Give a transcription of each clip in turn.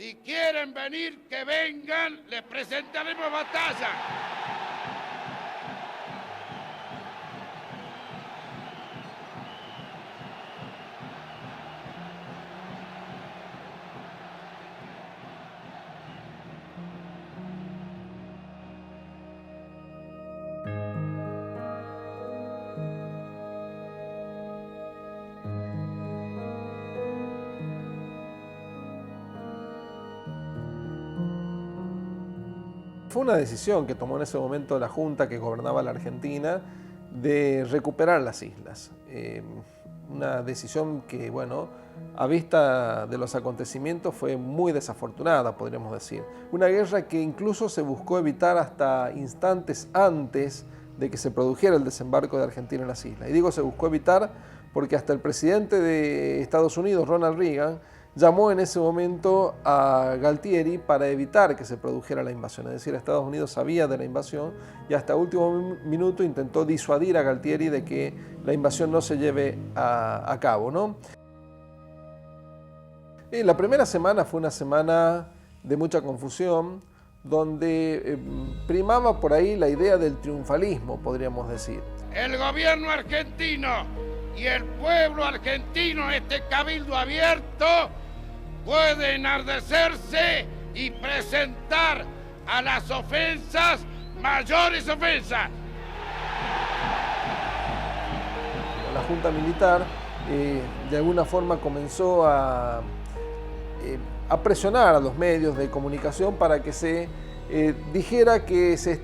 Si quieren venir, que vengan, les presentaremos batalla. Fue una decisión que tomó en ese momento la Junta que gobernaba la Argentina de recuperar las islas. Una decisión que, bueno, a vista de los acontecimientos fue muy desafortunada, podríamos decir. Una guerra que incluso se buscó evitar hasta instantes antes de que se produjera el desembarco de Argentina en las islas. Y digo se buscó evitar porque hasta el presidente de Estados Unidos, Ronald Reagan, llamó en ese momento a Galtieri para evitar que se produjera la invasión. Es decir, Estados Unidos sabía de la invasión y hasta último minuto intentó disuadir a Galtieri de que la invasión no se lleve a cabo, ¿no? La primera semana fue una semana de mucha confusión, donde primaba por ahí la idea del triunfalismo, podríamos decir. El gobierno argentino y el pueblo argentino, este cabildo abierto, puede enardecerse y presentar a las ofensas mayores ofensas. La Junta Militar de alguna forma comenzó a presionar a los medios de comunicación para que se dijera que se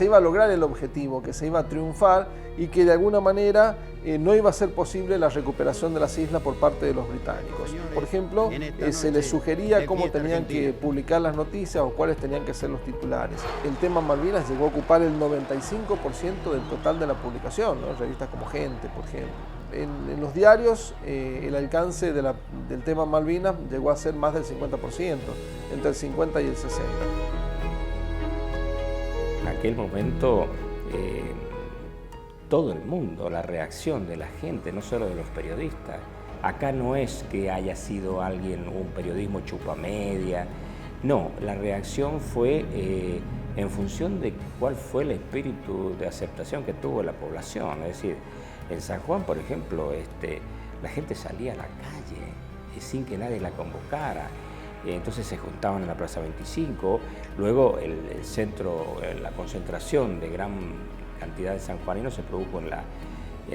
iba a lograr el objetivo, que se iba a triunfar y que de alguna manera no iba a ser posible la recuperación de las islas por parte de los británicos. Por ejemplo, se les sugería cómo tenían que publicar las noticias o cuáles tenían que ser los titulares. El tema Malvinas llegó a ocupar el 95% del total de la publicación, ¿no? Revistas como Gente, por ejemplo. En los diarios el alcance del tema Malvinas llegó a ser más del 50%, entre el 50 y el 60%. En aquel momento todo el mundo, la reacción de la gente, no solo de los periodistas. Acá no es que haya sido un periodismo chupamedia, no, la reacción fue en función de cuál fue el espíritu de aceptación que tuvo la población. Es decir, en San Juan, por ejemplo, la gente salía a la calle sin que nadie la convocara. Entonces se juntaban en la Plaza 25, luego el centro, la concentración de gran cantidad de sanjuaninos se produjo en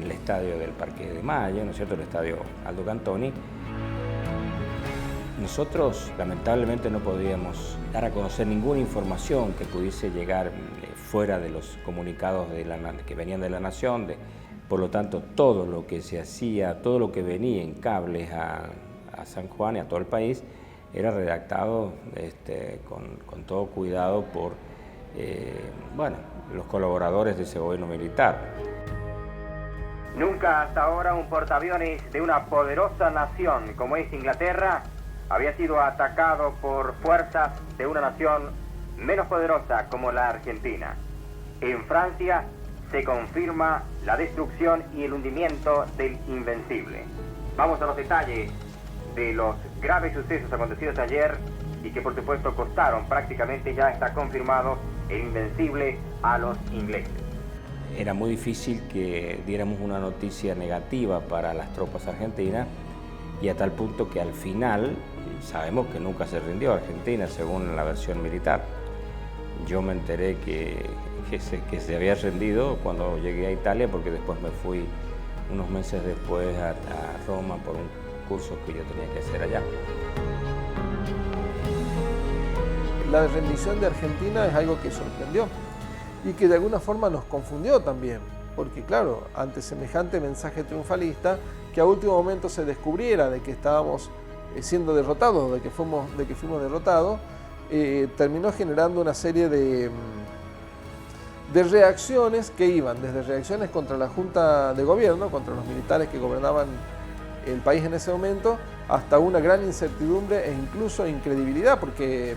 el estadio del Parque de Mayo, ¿no es cierto?, el estadio Aldo Cantoni. Nosotros lamentablemente no podíamos dar a conocer ninguna información que pudiese llegar fuera de los comunicados que venían de la Nación, por lo tanto todo lo que se hacía, todo lo que venía en cables a San Juan y a todo el país era redactado con todo cuidado por los colaboradores de ese gobierno militar. Nunca hasta ahora un portaaviones de una poderosa nación como es Inglaterra había sido atacado por fuerzas de una nación menos poderosa como la Argentina. En Francia se confirma la destrucción y el hundimiento del Invencible. Vamos a los detalles de los graves sucesos acontecidos ayer y que por supuesto costaron, prácticamente ya está confirmado, el Invencible a los ingleses. Era muy difícil que diéramos una noticia negativa para las tropas argentinas y a tal punto que al final sabemos que nunca se rindió Argentina según la versión militar. Yo me enteré que se había rendido cuando llegué a Italia porque después me fui unos meses después a Roma por un curso que yo tenía que hacer allá. La rendición de Argentina es algo que sorprendió y que de alguna forma nos confundió también, porque claro, ante semejante mensaje triunfalista, que a último momento se descubriera de que estábamos siendo derrotados, de que fuimos derrotados, terminó generando una serie de reacciones que iban desde reacciones contra la Junta de Gobierno, contra los militares que gobernaban el país en ese momento, hasta una gran incertidumbre e incluso incredibilidad, porque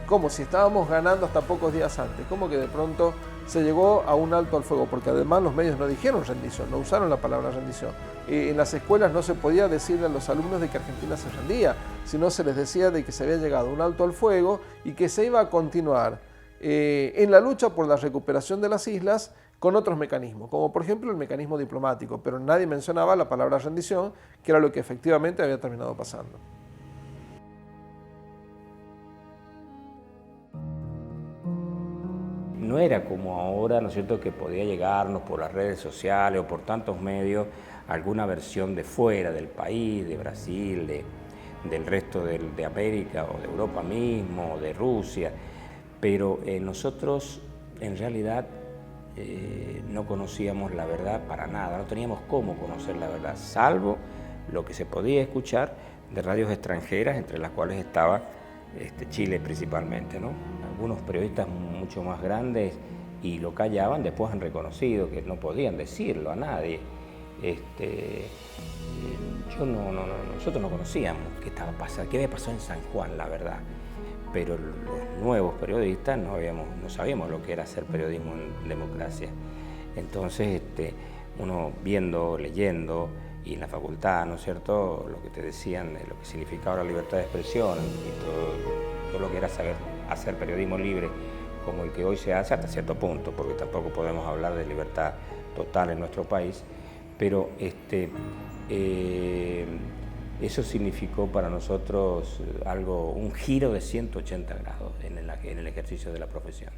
como si estábamos ganando hasta pocos días antes, como que de pronto se llegó a un alto al fuego, porque además los medios no dijeron rendición, no usaron la palabra rendición. En las escuelas no se podía decirle a los alumnos de que Argentina se rendía, sino se les decía de que se había llegado a un alto al fuego y que se iba a continuar en la lucha por la recuperación de las islas con otros mecanismos, como por ejemplo el mecanismo diplomático, pero nadie mencionaba la palabra rendición, que era lo que efectivamente había terminado pasando. No era como ahora, ¿no es cierto?, que podía llegarnos por las redes sociales o por tantos medios alguna versión de fuera del país, de Brasil, del resto de América o de Europa mismo, o de Rusia, pero nosotros en realidad no conocíamos la verdad para nada, no teníamos cómo conocer la verdad, salvo lo que se podía escuchar de radios extranjeras, entre las cuales estaba Chile principalmente, ¿no? Algunos periodistas mucho más grandes y lo callaban, después han reconocido que no podían decirlo a nadie. Nosotros no conocíamos qué estaba pasando, qué había pasado en San Juan, la verdad. Pero los nuevos periodistas no sabíamos lo que era hacer periodismo en democracia. Entonces, uno viendo, leyendo, y en la facultad, ¿no es cierto?, lo que te decían de lo que significaba la libertad de expresión y todo lo que era saber hacer periodismo libre, como el que hoy se hace hasta cierto punto, porque tampoco podemos hablar de libertad total en nuestro país, pero eso significó para nosotros un giro de 180 grados en el ejercicio de la profesión.